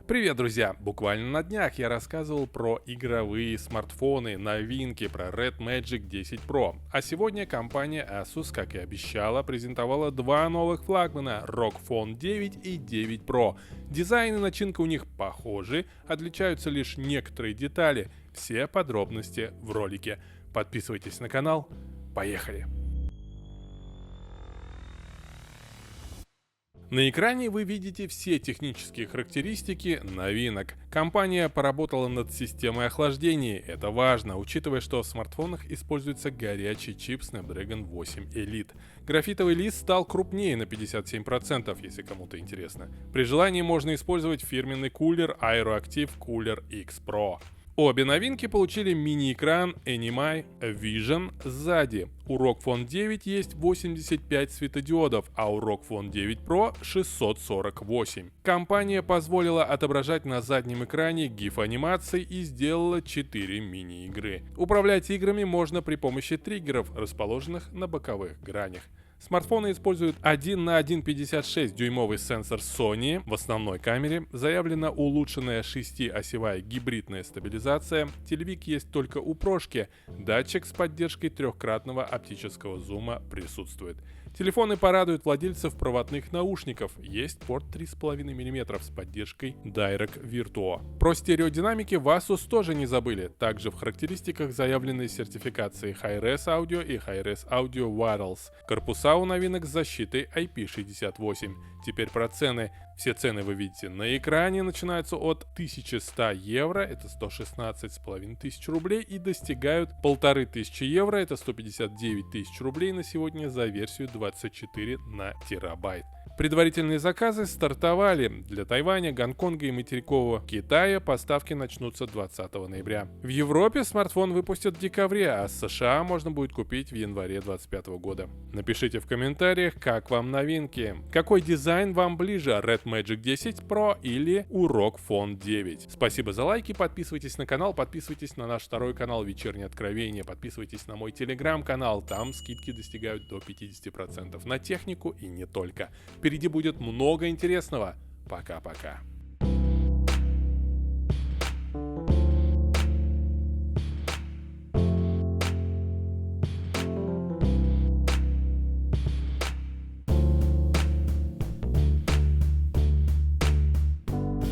Привет, друзья! Буквально на днях я рассказывал про игровые смартфоны, новинки, про Red Magic 10 Pro. А сегодня компания Asus, как и обещала, презентовала два новых флагмана ROG Phone 9 и 9 Pro. Дизайн и начинка у них похожи, отличаются лишь некоторые детали. Все подробности в ролике. Подписывайтесь на канал. Поехали! На экране вы видите все технические характеристики новинок. Компания поработала над системой охлаждения. Это важно, учитывая, что в смартфонах используется горячий чип Snapdragon 8 Elite. Графитовый лист стал крупнее на 57%, если кому-то интересно. При желании можно использовать фирменный кулер AeroActive Cooler X Pro. Обе новинки получили мини-экран NMI Vision сзади. У ROG Phone 9 есть 85 светодиодов, а у ROG Phone 9 Pro 648. Компания позволила отображать на заднем экране GIF-анимации и сделала 4 мини-игры. Управлять играми можно при помощи триггеров, расположенных на боковых гранях. Смартфоны используют 1 на 1,56 дюймовый сенсор Sony в основной камере, заявлена улучшенная 6-осевая гибридная стабилизация, телевик есть только у прошки, датчик с поддержкой трехкратного оптического зума присутствует. Телефоны порадуют владельцев проводных наушников, есть порт 3,5 мм с поддержкой Direct Virtuo. Про стереодинамики в Asus тоже не забыли, также в характеристиках заявлены сертификации Hi-Res Audio и Hi-Res Audio Wireless. Корпуса у новинок с защитой IP68. Теперь про цены. Все цены вы видите на экране, начинаются от 1100 евро, это 116,5 тысяч рублей, и достигают 1500 евро, это 159 тысяч рублей на сегодня за версию 24 на терабайт. Предварительные заказы стартовали. Для Тайваня, Гонконга и материкового Китая поставки начнутся 20 ноября. В Европе смартфон выпустят в декабре, а с США можно будет купить в январе 2025 года. Напишите в комментариях, как вам новинки. Какой дизайн вам ближе, Red Magic 10 Pro или ROG Phone 9? Спасибо за лайки, подписывайтесь на канал, подписывайтесь на наш второй канал Вечернее Откровение, подписывайтесь на мой телеграм-канал, там скидки достигают до 50% на технику и не только. Впереди будет много интересного. Пока-пока.